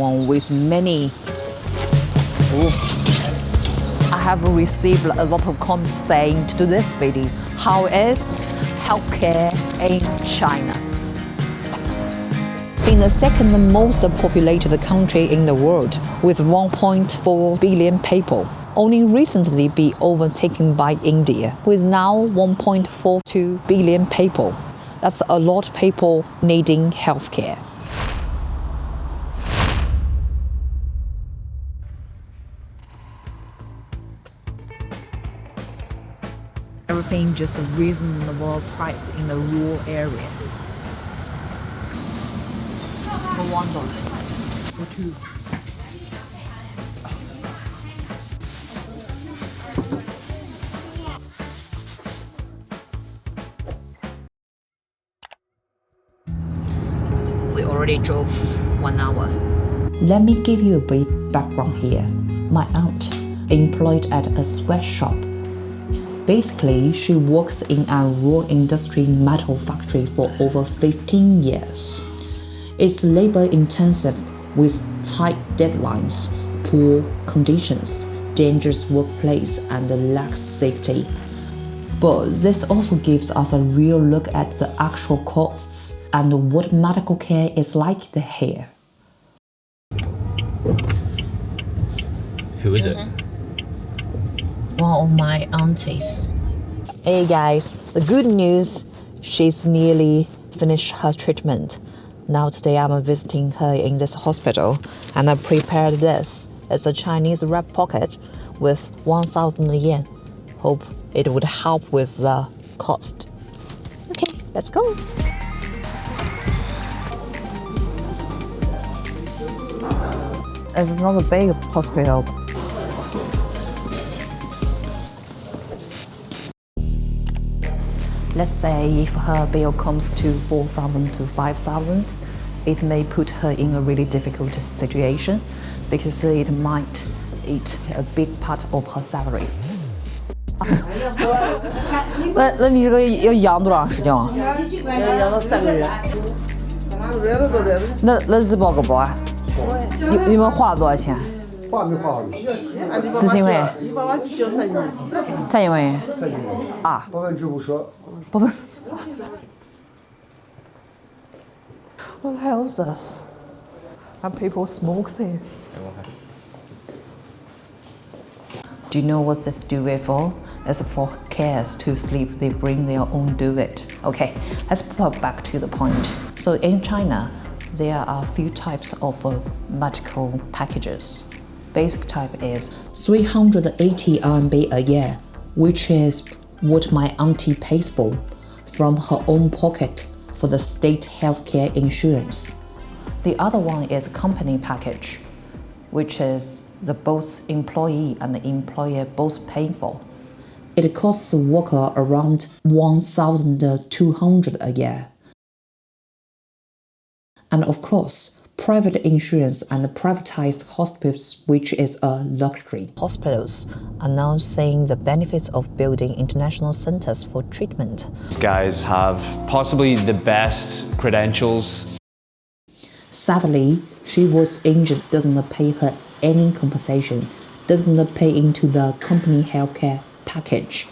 with many. I have received a lot of comments saying to this video, how is healthcare in China? In the second most populated country in the world, with 1.4 billion people, only recently be overtaken by India, with now 1.42 billion people. That's a lot of people needing healthcare. Everything just a reasonable price in the rural area. For $1. For $2. We already drove 1 hour. Let me give you a brief background here. My aunt employed at a sweatshop. Basically, she works in a raw industry metal factory for over 15 years. It's labor-intensive with tight deadlines, poor conditions, dangerous workplace, and lax safety. But this also gives us a real look at the actual costs and what medical care is like here. Who is it? One of my aunties. Hey guys, the good news, she's nearly finished her treatment. Now today I'm visiting her in this hospital and I prepared this. It's a Chinese wrap pocket with 1,000 yen. Hope it would help with the cost. Okay, let's go. This is not a big hospital. Let's say if her bill comes to 4,000 to 5,000, it may put her in a really difficult situation because it might eat a big part of her salary. 那你这个要养多长时间啊？要养到3个月。热的都热的。那是包个包啊？你们花了多少钱？花没花好多？咨询费？你爸爸需要3斤。3千块钱。3斤。啊5%。不是。What the hell is this? And people smoke here. Do you know what this duvet for? It's for carers to sleep. They bring their own duvet. Okay, let's put back to the point. So in China, there are a few types of medical packages. Basic type is 380 RMB a year, which is what my auntie pays for from her own pocket for the state healthcare insurance. The other one is company package, which is the both employee and the employer both paying for. It costs the worker around 1,200 a year. And of course, private insurance and privatized hospitals, which is a luxury. Hospitals are now saying the benefits of building international centers for treatment. These guys have possibly the best credentials. Sadly, she was injured, doesn't pay her any compensation, doesn't pay into the company healthcare package.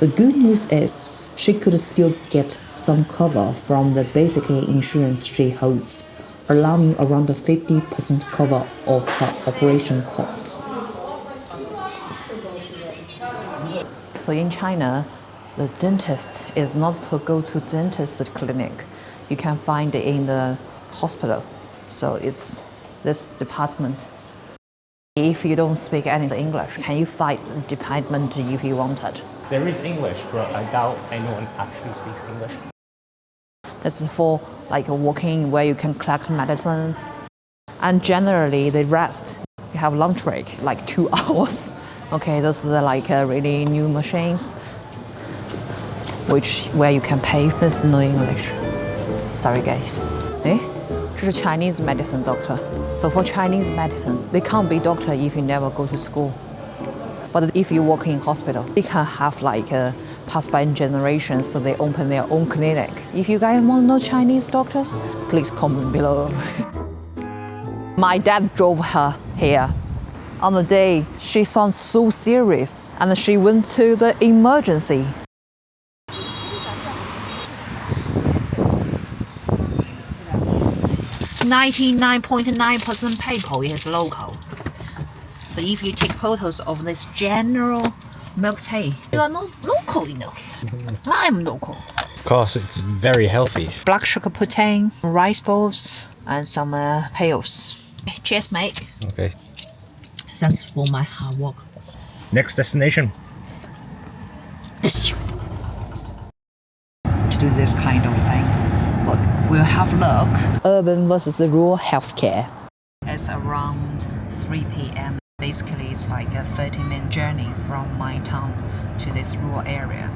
The good news is she could still get some cover from the basic insurance she holds, allowing around 50% cover of her operation costs. So in China, the dentist is not to go to dentist clinic. You can find it in the hospital. So it's this department. If you don't speak any English, can you find the department if you wanted? There is English, but I doubt anyone actually speaks English. It's for like working where you can collect medicine. And generally they rest. You have lunch break, like 2 hours. Okay, those are like really new machines, where you can pay. There's no English. Sorry guys. This is Chinese medicine doctor. So for Chinese medicine, they can't be doctor if you never go to school. But if you work in hospital, they can have like passed by generations, so they open their own clinic. If you guys want to know Chinese doctors, please comment below. My dad drove her here. On the day, she sounds so serious and she went to the emergency. 99.9% people is local. But if you take photos of this general milk tea, you are not local enough. I'm local. Of course, it's very healthy. Black sugar pudding, rice balls, and some pails. Cheers, mate. Okay. Thanks for my hard work. Next destination. To do this kind of thing, but we'll have a look. Urban versus rural healthcare. It's around 3 p.m. Basically, it's like a 30-minute journey from my town to this rural area.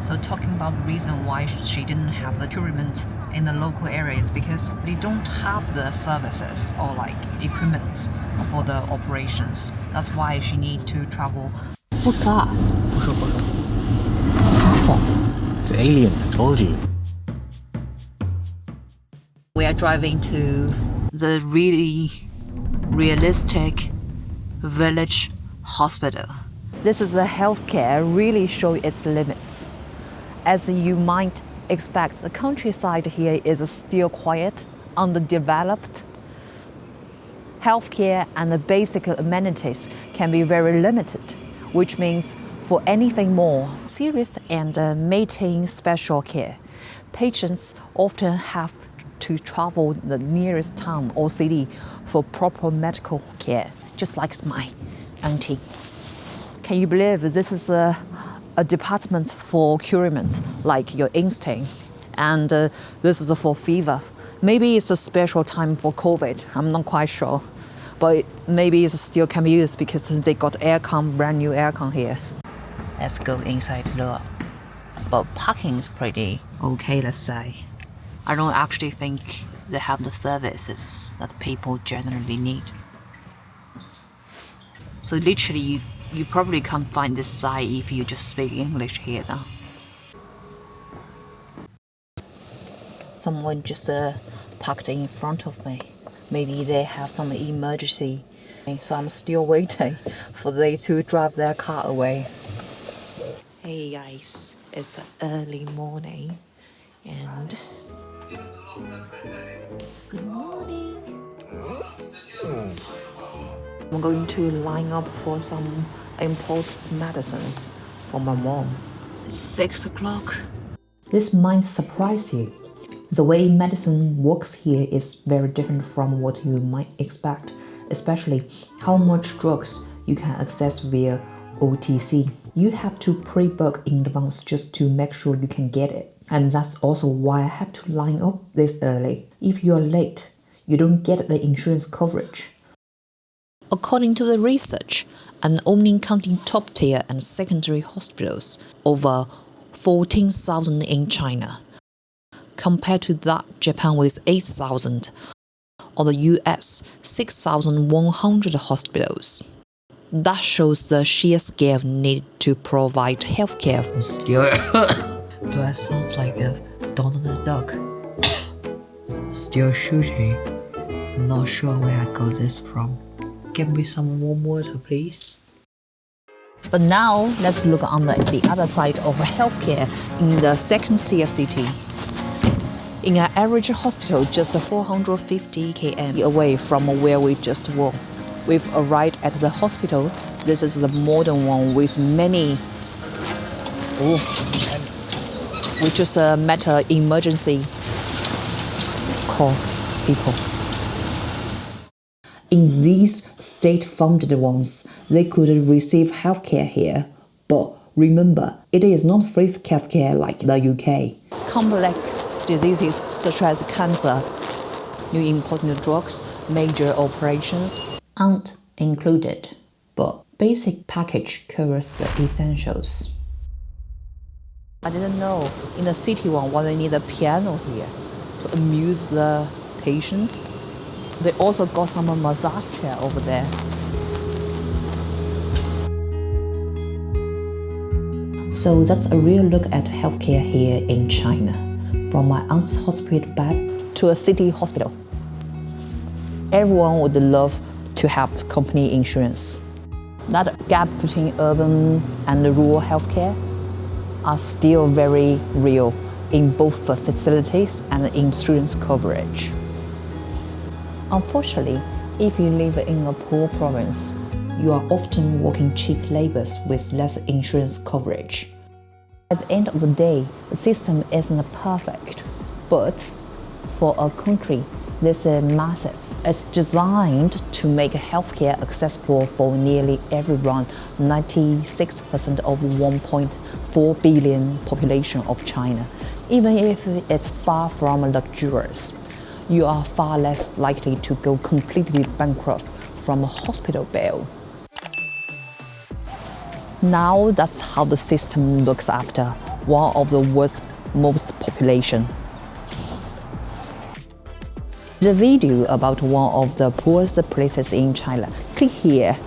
So talking about the reason why she didn't have the treatment in the local areas because they don't have the services or like equipment for the operations. That's why she need to travel. What's that? What's that for? It's alien, I told you. We are driving to the really realistic village hospital. This is a healthcare really show its limits. As you might expect, the countryside here is still quiet, underdeveloped. Healthcare and the basic amenities can be very limited, which means for anything more serious and maintain special care, patients often have to travel the nearest town or city for proper medical care, just like my auntie. Can you believe this is a department for curement, like your instinct, and this is for fever. Maybe it's a special time for COVID, I'm not quite sure, but maybe it still can be used because they got aircon, brand new aircon here. Let's go inside look. But parking is pretty okay, let's say. I don't actually think they have the services that people generally need. So literally, you probably can't find this site if you just speak English here now. Someone just parked in front of me. Maybe they have some emergency. So I'm still waiting for they to drive their car away. Hey guys, it's early morning and good morning. I'm going to line up for some imported medicines for my mom. 6 o'clock. This might surprise you. The way medicine works here is very different from what you might expect, especially how much drugs you can access via OTC. You have to pre-book in advance just to make sure you can get it. And that's also why I had to line up this early. If you're late, you don't get the insurance coverage. According to the research, and only counting top-tier and secondary hospitals, over 14,000 in China. Compared to that, Japan with 8,000, or the US, 6,100 hospitals. That shows the sheer scale needed to provide healthcare. Still, do I sound like a Donald Duck? Still shooting. I'm not sure where I got this from. Give me some warm water, please. But now, let's look on the other side of healthcare in the second-tier city. In an average hospital just 450 km away from where we just were. We've arrived at the hospital. This is the modern one with many... we just met an emergency call people. In these state-funded ones, they could receive healthcare here. But remember, it is not free healthcare like the UK. Complex diseases such as cancer, new important drugs, major operations aren't included. But basic package covers the essentials. I didn't know in the city one why they need a piano here to amuse the patients. They also got some massage chair over there. So that's a real look at healthcare here in China, from my aunt's hospital bed to a city hospital. everyone would love to have company insurance. That gap between urban and rural healthcare are still very real in both the facilities and insurance coverage. Unfortunately, if you live in a poor province, you are often working cheap labors with less insurance coverage. At the end of the day, the system isn't perfect, but for a country, this is massive. It's designed to make healthcare accessible for nearly everyone, 96% of 1.4 billion population of China. Even if it's far from luxurious, you are far less likely to go completely bankrupt from a hospital bill. Now that's how the system looks after one of the world's most population. The video about one of the poorest places in China. Click here